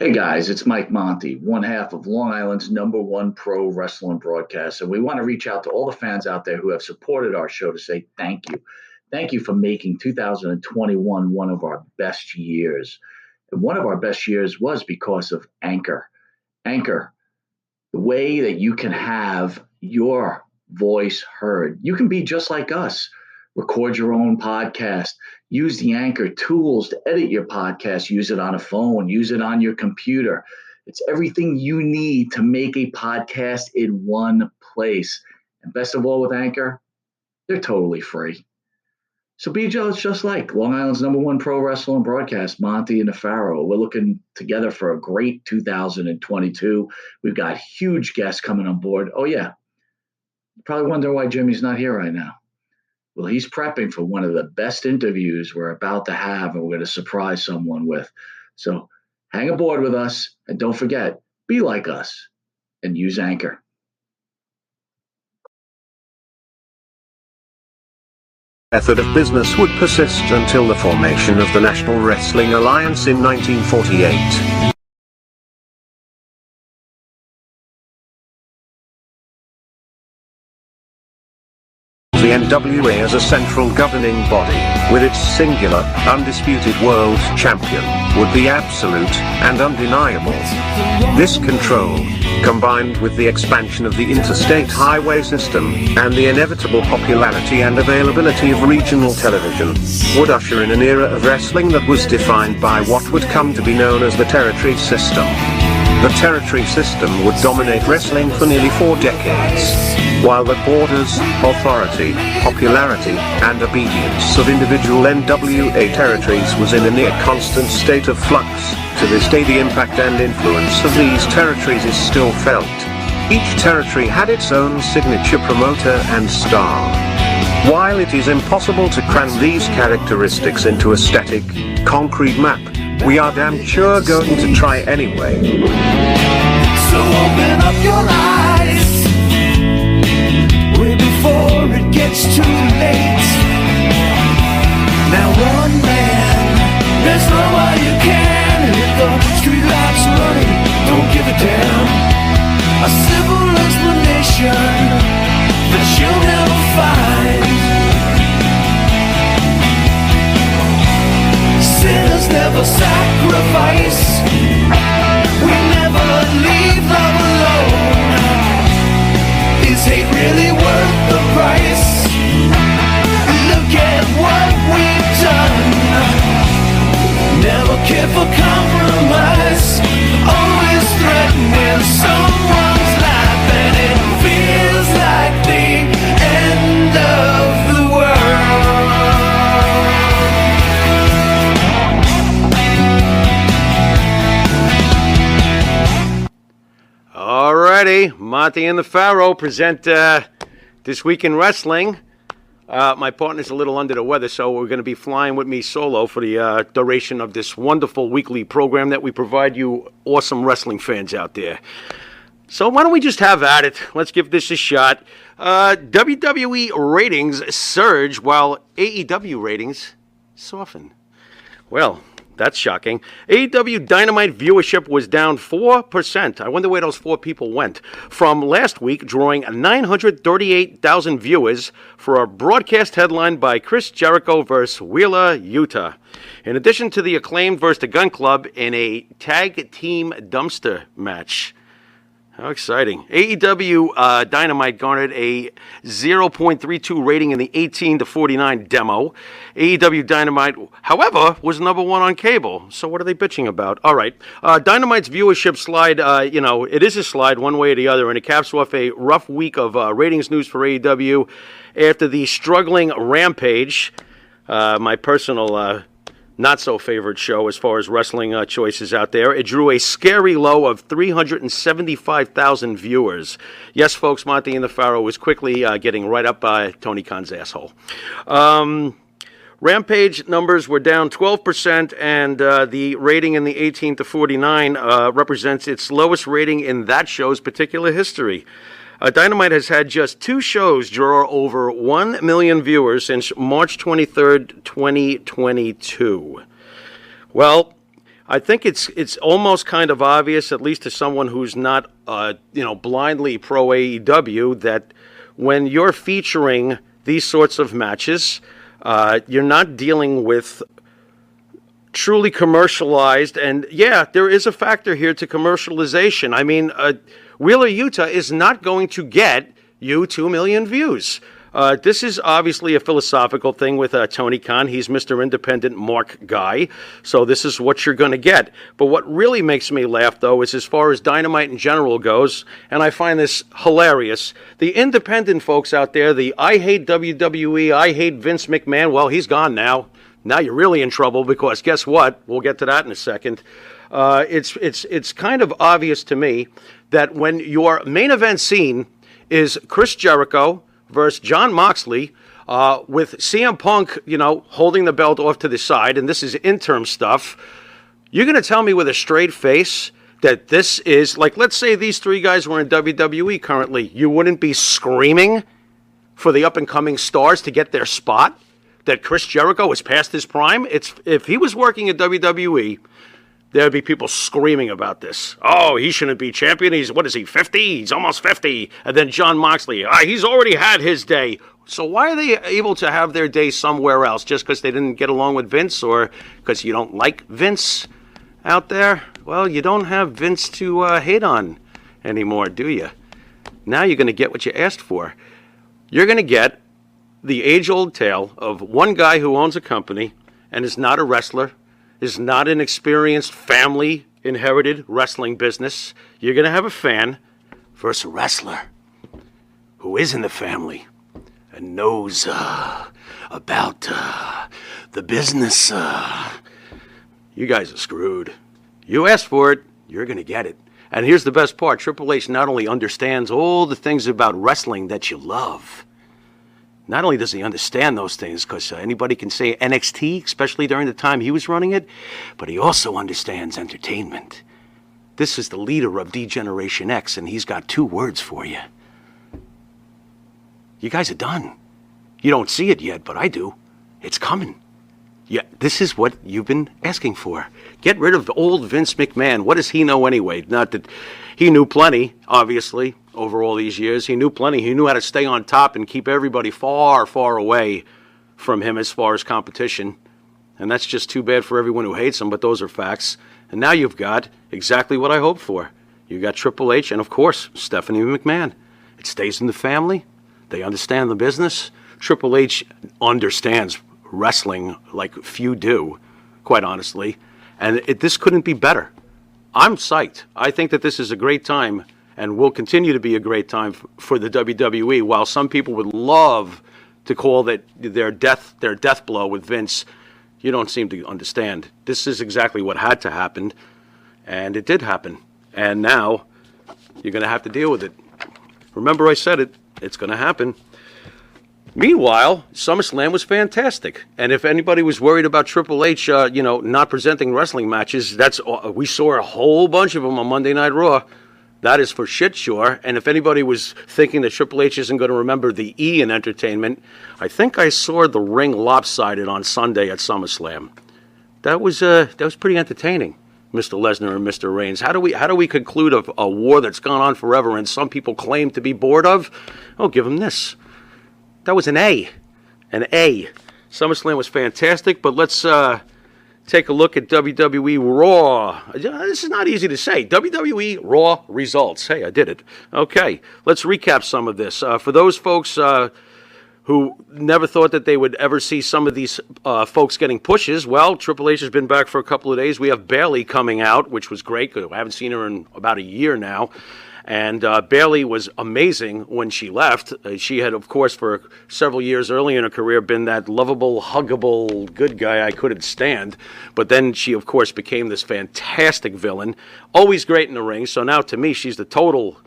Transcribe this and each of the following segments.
Hey guys, it's Mike Monty, one half of Long Island's #1 pro wrestling broadcast. And we want to reach out to all the fans out there who have supported our show to say thank you. Thank you for making 2021 one of our best years. And one of our best years was because of Anchor. Anchor, the way that you can have your voice heard. You can be just like us. Record your own podcast. Use the Anchor tools to edit your podcast. Use it on a phone. Use it on your computer. It's everything you need to make a podcast in one place. And best of all with Anchor, they're totally free. So be just like Long Island's #1 pro wrestling broadcast, Monty and the Pharaoh. We're looking together for a great 2022. We've got huge guests coming on board. Oh, yeah. You probably wonder why Jimmy's not here right now. Well, he's prepping for one of the best interviews we're about to have, and we're going to surprise someone with. So hang aboard with us, and don't forget, be like us and use Anchor. Method of business would persist until the formation of the National Wrestling Alliance in 1948. The NWA as a central governing body, with its singular, undisputed world champion, would be absolute and undeniable. This control, combined with the expansion of the interstate highway system, and the inevitable popularity and availability of regional television, would usher in an era of wrestling that was defined by what would come to be known as the territory system. The territory system would dominate wrestling for nearly 4 decades. While the borders, authority, popularity, and obedience of individual NWA territories was in a near constant state of flux, to this day the impact and influence of these territories is still felt. Each territory had its own signature promoter and star. While it is impossible to cram these characteristics into a static, concrete map, we are damn sure going to try anyway. So open up your eyes way before it gets too late. Now one man, there's no way you can. And if the street lights running, don't give a damn. A simple explanation that you'll never find. Sinners never sacrifice. We never leave love alone. Is hate really worth the price? Look at what we've done. Never care for compromise. Always threaten when someone's life, and it feels like the end of the world. Alrighty, Monty and the Pharaoh present This Week in Wrestling. My partner's a little under the weather, so we're going to be flying with me solo for the duration of this wonderful weekly program that we provide you awesome wrestling fans out there. So why don't we just have at it? Let's give this a shot. WWE ratings surge while AEW ratings soften. Well, that's shocking. AEW Dynamite viewership was down 4%. I wonder where those 4 people went. From last week, drawing 938,000 viewers for a broadcast headlined by Chris Jericho vs. Wheeler Yuta. In addition to the Acclaimed vs. the Gun Club in a tag team dumpster match. How exciting. AEW Dynamite garnered a 0.32 rating in the 18 to 49 demo. AEW Dynamite, however, was #1 on cable. So what are they bitching about? All right. Dynamite's viewership slide, it is a slide one way or the other, and it caps off a rough week of ratings news for AEW after the struggling Rampage, my personal not-so-favorite show as far as wrestling choices out there. It drew a scary low of 375,000 viewers. Yes, folks, Monty and the Pharaoh was quickly getting right up by Tony Khan's asshole. Rampage numbers were down 12%, and the rating in the 18 to 49 represents its lowest rating in that show's particular history. Dynamite has had just 2 shows draw over 1 million viewers since March 23rd, 2022. Well, I think it's almost kind of obvious, at least to someone who's not blindly pro AEW, that when you're featuring these sorts of matches, you're not dealing with truly commercialized, and yeah, there is a factor here to commercialization. I mean, Wheeler Yuta is not going to get you 2 million views. This is obviously a philosophical thing with Tony Khan. He's Mr. Independent Mark guy, so this is what you're going to get. But what really makes me laugh, though, is as far as Dynamite in general goes, and I find this hilarious, the independent folks out there, the I hate WWE, I hate Vince McMahon, well, he's gone now. Now you're really in trouble because guess what? We'll get to that in a second. It's kind of obvious to me that when your main event scene is Chris Jericho versus Jon Moxley, with CM Punk, holding the belt off to the side, and this is interim stuff, you're going to tell me with a straight face that this is, like, let's say these three guys were in WWE currently, you wouldn't be screaming for the up-and-coming stars to get their spot? That Chris Jericho is past his prime? If he was working at WWE, there'd be people screaming about this. Oh, he shouldn't be champion. What is he, 50? He's almost 50. And then Jon Moxley, he's already had his day. So why are they able to have their day somewhere else? Just because they didn't get along with Vince, or because you don't like Vince out there? Well, you don't have Vince to hate on anymore, do you? Now you're going to get what you asked for. You're going to get the age-old tale of one guy who owns a company and is not a wrestler, is not an experienced family-inherited wrestling business. You're going to have a fan versus a wrestler who is in the family and knows about the business. You guys are screwed. You asked for it, you're going to get it. And here's the best part. Triple H not only understands all the things about wrestling that you love, not only does he understand those things, because anybody can say NXT, especially during the time he was running it, but he also understands entertainment. This is the leader of D-Generation X, and he's got 2 words for you. You guys are done. You don't see it yet, but I do. It's coming. Yeah, this is what you've been asking for. Get rid of old Vince McMahon. What does he know anyway? Not that he knew plenty, obviously, over all these years. He knew plenty. He knew how to stay on top and keep everybody far, far away from him as far as competition. And that's just too bad for everyone who hates him, but those are facts. And now you've got exactly what I hoped for. You've got Triple H and, of course, Stephanie McMahon. It stays in the family. They understand the business. Triple H understands wrestling like few do, quite honestly. And this couldn't be better. I'm psyched. I think that this is a great time and will continue to be a great time for the WWE. While some people would love to call that their death blow with Vince, you don't seem to understand. This is exactly what had to happen, and it did happen. And now you're going to have to deal with it. Remember I said it. It's going to happen. Meanwhile, SummerSlam was fantastic. And if anybody was worried about Triple H, not presenting wrestling matches, we saw a whole bunch of them on Monday Night Raw. That is for shit sure. And if anybody was thinking that Triple H isn't going to remember the E in entertainment, I think I saw the ring lopsided on Sunday at SummerSlam. That was pretty entertaining, Mr. Lesnar and Mr. Reigns. How do we conclude a war that's gone on forever and some people claim to be bored of? Oh, give them this. That was an A. An A. SummerSlam was fantastic, but let's take a look at WWE Raw. This is not easy to say. WWE Raw Results. Hey, I did it. Okay, let's recap some of this. For those folks who never thought that they would ever see some of these folks getting pushes, well, Triple H has been back for a couple of days. We have Bayley coming out, which was great, because I haven't seen her in about a year now. And Bayley was amazing when she left. She had, of course, for several years early in her career, been that lovable, huggable, good guy I couldn't stand. But then she, of course, became this fantastic villain. Always great in the ring. So now, to me, she's the total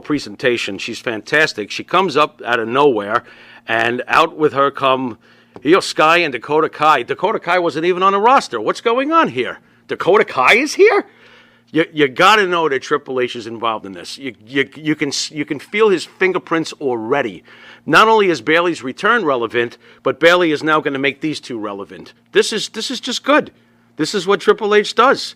presentation. She's fantastic. She comes up out of nowhere, and out with her come Io Sky and Dakota Kai. Dakota Kai wasn't even on the roster. What's going on here? Dakota Kai is here? You got to know that Triple H is involved in this. You can feel his fingerprints already. Not only is Bayley's return relevant, but Bayley is now going to make these two relevant. This is just good. This is what Triple H does.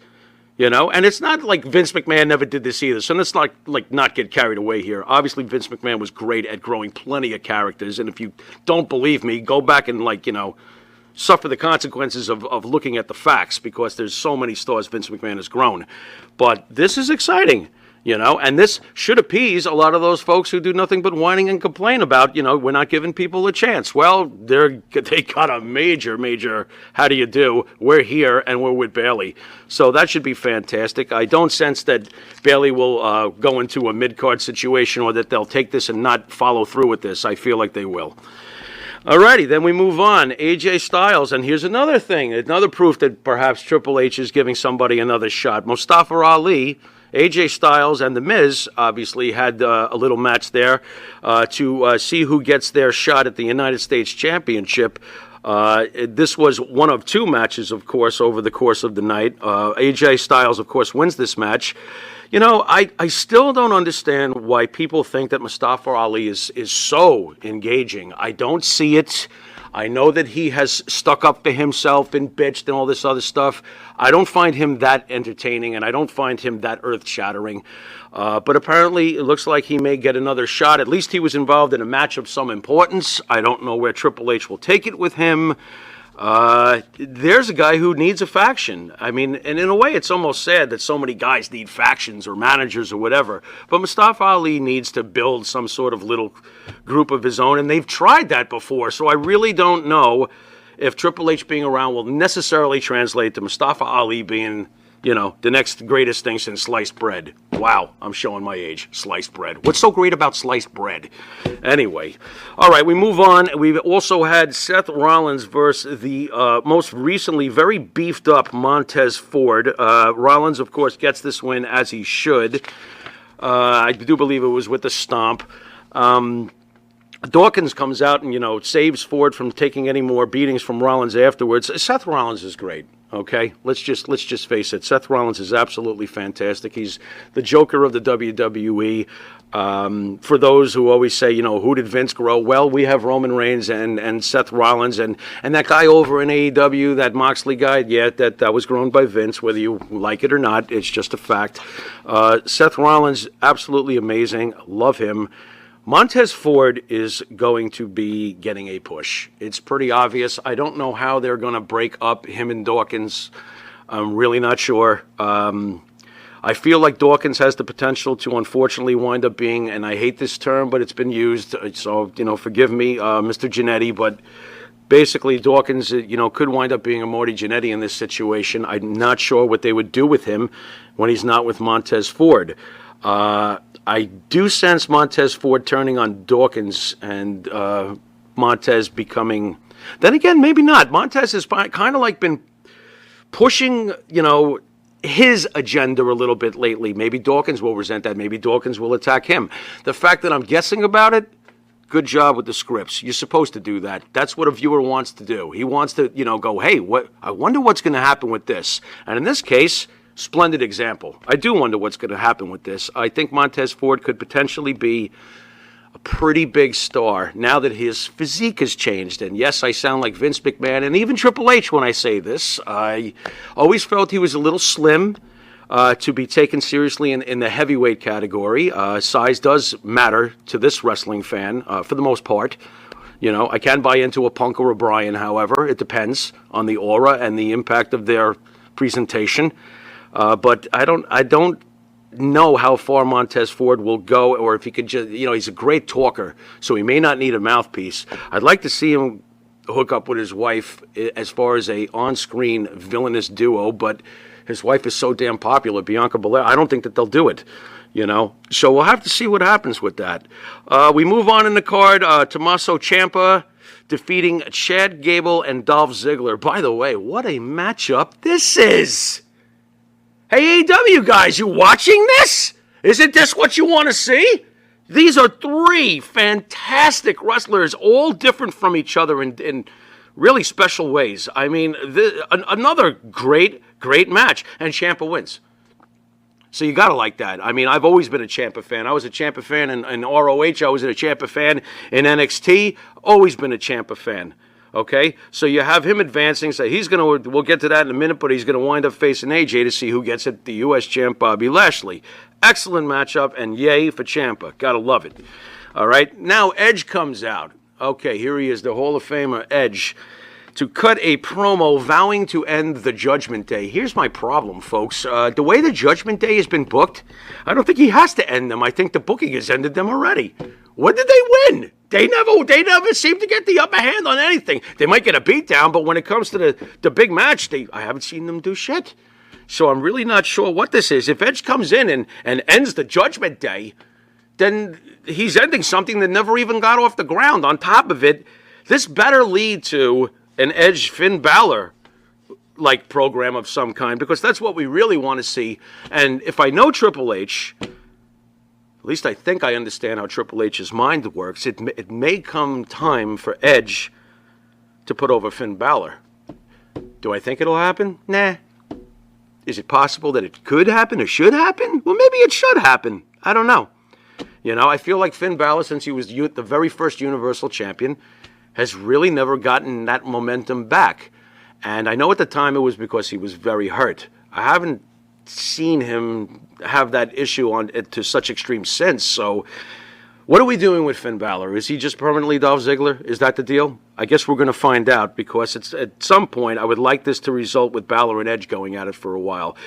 And it's not like Vince McMahon never did this either. So let's not get carried away here. Obviously, Vince McMahon was great at growing plenty of characters. And if you don't believe me, go back and suffer the consequences of looking at the facts, because there's so many stars Vince McMahon has grown. But this is exciting. And this should appease a lot of those folks who do nothing but whining and complain about, we're not giving people a chance. Well, they got a major, how do you do? We're here and we're with Bayley. So that should be fantastic. I don't sense that Bayley will go into a mid-card situation, or that they'll take this and not follow through with this. I feel like they will. Alrighty, then we move on. AJ Styles, and here's another thing, another proof that perhaps Triple H is giving somebody another shot. Mustafa Ali, AJ Styles, and The Miz obviously had a little match there to see who gets their shot at the United States Championship. This was one of two matches, of course, over the course of the night. AJ Styles, of course, wins this match. I still don't understand why people think that Mustafa Ali is so engaging. I don't see it. I know that he has stuck up for himself and bitched and all this other stuff. I don't find him that entertaining, and I don't find him that earth-shattering. But apparently, it looks like he may get another shot. At least he was involved in a match of some importance. I don't know where Triple H will take it with him. There's a guy who needs a faction. I mean, and in a way, it's almost sad that so many guys need factions or managers or whatever. But Mustafa Ali needs to build some sort of little group of his own, and they've tried that before. So I really don't know if Triple H being around will necessarily translate to Mustafa Ali being, the next greatest thing since sliced bread. Wow, I'm showing my age. Sliced bread. What's so great about sliced bread? Anyway, all right, we move on. We've also had Seth Rollins versus the most recently very beefed up Montez Ford. Rollins, of course, gets this win as he should. I do believe it was with the stomp. Dawkins comes out and, saves Ford from taking any more beatings from Rollins afterwards. Seth Rollins is great. Okay, let's just face it. Seth Rollins is absolutely fantastic. He's the Joker of the WWE. For those who always say, who did Vince grow? Well, we have Roman Reigns and Seth Rollins and that guy over in AEW, that Moxley guy. Yeah, that was grown by Vince, whether you like it or not. It's just a fact. Seth Rollins, absolutely amazing. Love him. Montez Ford is going to be getting a push. It's pretty obvious. I don't know how they're going to break up him and Dawkins. I'm really not sure. I feel like Dawkins has the potential to unfortunately wind up being, and I hate this term, but it's been used, so, forgive me, Mr. Jannetty, but basically Dawkins, could wind up being a Marty Jannetty in this situation. I'm not sure what they would do with him when he's not with Montez Ford. I do sense Montez Ford turning on Dawkins and Montez becoming... Then again, maybe not. Montez has kind of been pushing, his agenda a little bit lately. Maybe Dawkins will resent that. Maybe Dawkins will attack him. The fact that I'm guessing about it, good job with the scripts. You're supposed to do that. That's what a viewer wants to do. He wants to, go, hey, I wonder what's going to happen with this. And in this case... Splendid example. I do wonder what's going to happen with this. I think Montez Ford could potentially be a pretty big star now that his physique has changed. And yes, I sound like Vince McMahon and even Triple H when I say this. I always felt he was a little slim to be taken seriously in the heavyweight category. Size does matter to this wrestling fan for the most part. I can buy into a Punk or a Bryan, however. It depends on the aura and the impact of their presentation. But I don't know how far Montez Ford will go, or if he could just, he's a great talker, so he may not need a mouthpiece. I'd like to see him hook up with his wife as far as a on-screen villainous duo, but his wife is so damn popular, Bianca Belair, I don't think that they'll do it, So we'll have to see what happens with that. We move on in the card, Tommaso Ciampa defeating Chad Gable and Dolph Ziggler. By the way, what a matchup this is! Hey, AEW guys, you watching this? Isn't this what you want to see? These are three fantastic wrestlers, all different from each other in really special ways. I mean, another great match, and Ciampa wins. So you got to like that. I mean, I've always been a Ciampa fan. I was a Ciampa fan in ROH. I was a Ciampa fan in NXT. Always been a Ciampa fan. Okay, so you have him advancing. So we'll get to that in a minute, but he's going to wind up facing AJ to see who gets it, the U.S. champ, Bobby Lashley. Excellent matchup, and yay for Ciampa. Gotta love it. All right, now Edge comes out. Okay, here he is, the Hall of Famer, Edge, to cut a promo vowing to end the Judgment Day. Here's my problem, folks. The way the Judgment Day has been booked, I don't think he has to end them. I think the booking has ended them already. What did they win? They never seem to get the upper hand on anything. They might get a beatdown, but when it comes to the big match, I haven't seen them do shit. So I'm really not sure what this is. If Edge comes in and ends the Judgment Day, then he's ending something that never even got off the ground. On top of it, this better lead to an Edge Finn Balor like program of some kind, because that's what we really want to see. And if I know Triple H, at least I think I understand how Triple H's mind works, it may come time for Edge to put over Finn Balor. Do I think it'll happen? Nah. Is it possible that it could happen or should happen? Well, maybe it should happen. I don't know. You know, I feel like Finn Balor, since he was the very first Universal Champion, has really never gotten that momentum back. And I know at the time it was because he was very hurt. I haven't seen him have that issue to such extreme since. So what are we doing with Finn Balor? Is he just permanently Dolph Ziggler? Is that the deal? I guess we're going to find out, because it's at some point I would like this to result with Balor and Edge going at it for a while.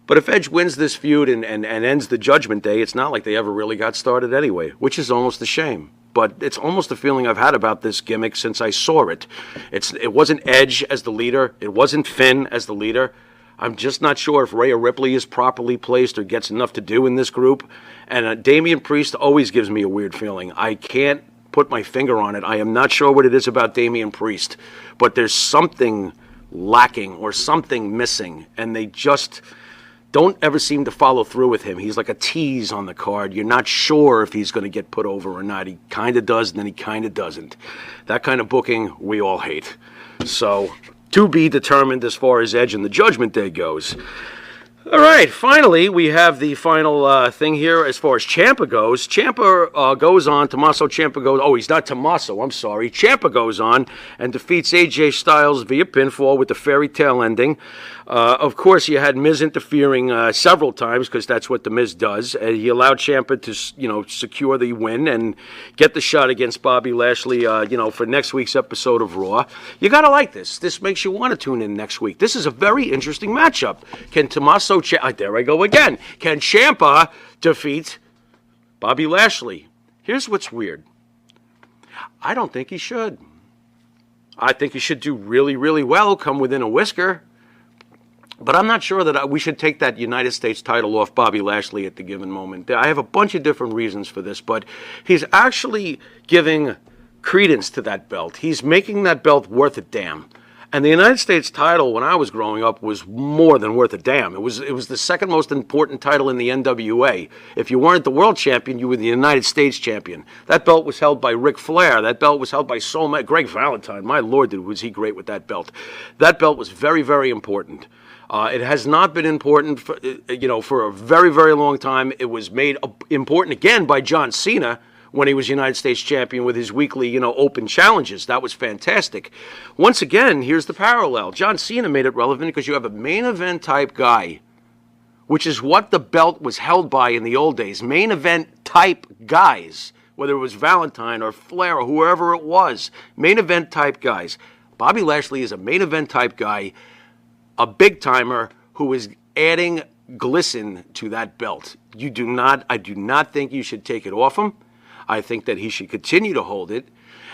But if Edge wins this feud and ends the Judgment Day, it's not like they ever really got started anyway, which is almost a shame. But it's almost the feeling I've had about this gimmick since I saw it. It wasn't Edge as the leader. It wasn't Finn as the leader. I'm just not sure if Rhea Ripley is properly placed or gets enough to do in this group. And Damian Priest always gives me a weird feeling. I can't put my finger on it. I am not sure what it is about Damian Priest. But there's something lacking or something missing. And they just don't ever seem to follow through with him. He's like a tease on the card. You're not sure if he's going to get put over or not. He kind of does, and then he kind of doesn't. That kind of booking, we all hate. So, to be determined as far as Edge and the Judgment Day goes. All right, finally, we have the final thing here as far as Ciampa goes. Ciampa goes on, he's not Tommaso, I'm sorry. Ciampa goes on and defeats AJ Styles via pinfall with the fairy tale ending. Of course, you had Miz interfering several times, because that's what the Miz does. He allowed Ciampa to, secure the win and get the shot against Bobby Lashley, for next week's episode of Raw. You gotta like this. This makes you want to tune in next week. This is a very interesting matchup. Can Tommaso there I go again. Can Ciampa defeat Bobby Lashley? Here's what's weird. I don't think he should. I think he should do really, really well, come within a whisker. But I'm not sure that we should take that United States title off Bobby Lashley at the given moment. I have a bunch of different reasons for this, but he's actually giving credence to that belt. He's making that belt worth a damn. And the United States title, when I was growing up, was more than worth a damn. It was the second most important title in the NWA. If you weren't the world champion, you were the United States champion. That belt was held by Ric Flair. That belt was held by so many. Greg Valentine, my Lord, was he great with that belt. That belt was very, very important. It has not been important for a very, very long time. It was made important again by John Cena when he was United States champion with his weekly, open challenges. That was fantastic. Once again, here's the parallel. John Cena made it relevant because you have a main event type guy, which is what the belt was held by in the old days. Main event type guys, whether it was Valentine or Flair or whoever it was. Main event type guys. Bobby Lashley is a main event type guy, a big timer who is adding glisten to that belt. I do not think you should take it off him. I think that he should continue to hold it.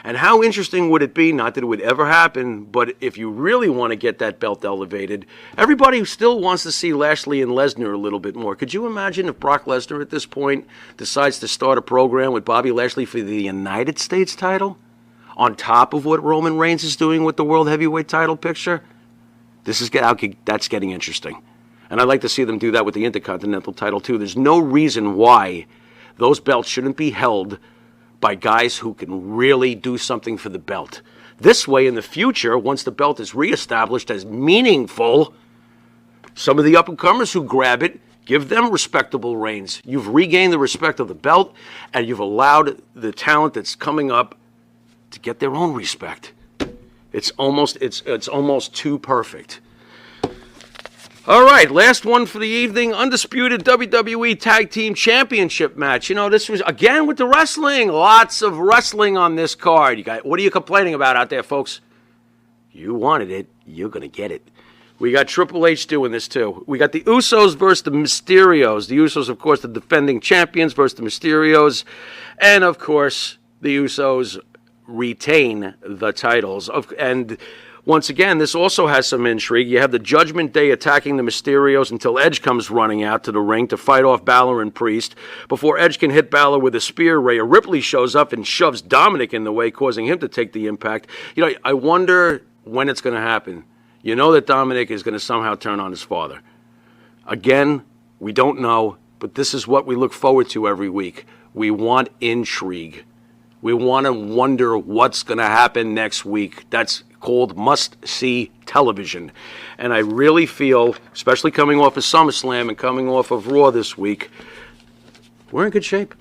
And how interesting would it be, not that it would ever happen, but if you really want to get that belt elevated, everybody still wants to see Lashley and Lesnar a little bit more. Could you imagine if Brock Lesnar at this point decides to start a program with Bobby Lashley for the United States title, on top of what Roman Reigns is doing with the World Heavyweight title picture? That's getting interesting. And I'd like to see them do that with the Intercontinental title too. There's no reason why those belts shouldn't be held by guys who can really do something for the belt. This way, in the future, once the belt is reestablished as meaningful, some of the up-and-comers who grab it, give them respectable reigns. You've regained the respect of the belt, and you've allowed the talent that's coming up to get their own respect. It's almost too perfect. All right, last one for the evening, Undisputed WWE Tag Team Championship match. You know, this was, again, with the wrestling. Lots of wrestling on this card. What are you complaining about out there, folks? You wanted it. You're going to get it. We got Triple H doing this, too. We got the Usos versus the Mysterios. The Usos, of course, the defending champions versus the Mysterios. And, of course, the Usos retain the titles. And once again, this also has some intrigue. You have the Judgment Day attacking the Mysterios until Edge comes running out to the ring to fight off Balor and Priest. Before Edge can hit Balor with a spear, Rhea Ripley shows up and shoves Dominic in the way, causing him to take the impact. You know, I wonder when it's going to happen. You know that Dominic is going to somehow turn on his father. Again, we don't know, but this is what we look forward to every week. We want intrigue. We want to wonder what's going to happen next week. That's called must-see television. And I really feel, especially coming off of SummerSlam and coming off of Raw this week, we're in good shape.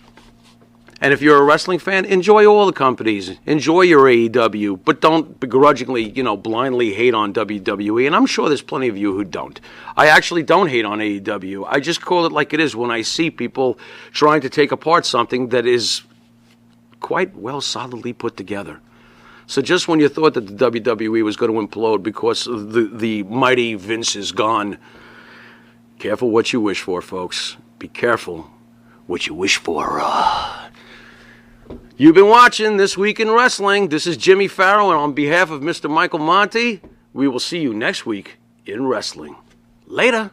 And if you're a wrestling fan, enjoy all the companies. Enjoy your AEW, but don't begrudgingly, blindly hate on WWE. And I'm sure there's plenty of you who don't. I actually don't hate on AEW. I just call it like it is when I see people trying to take apart something that is quite well solidly put together. So just when you thought that the WWE was going to implode because the mighty Vince is gone, careful what you wish for, folks. Be careful what you wish for. You've been watching This Week in Wrestling. This is Jimmy Farrow, and on behalf of Mr. Michael Monty, we will see you next week in wrestling. Later.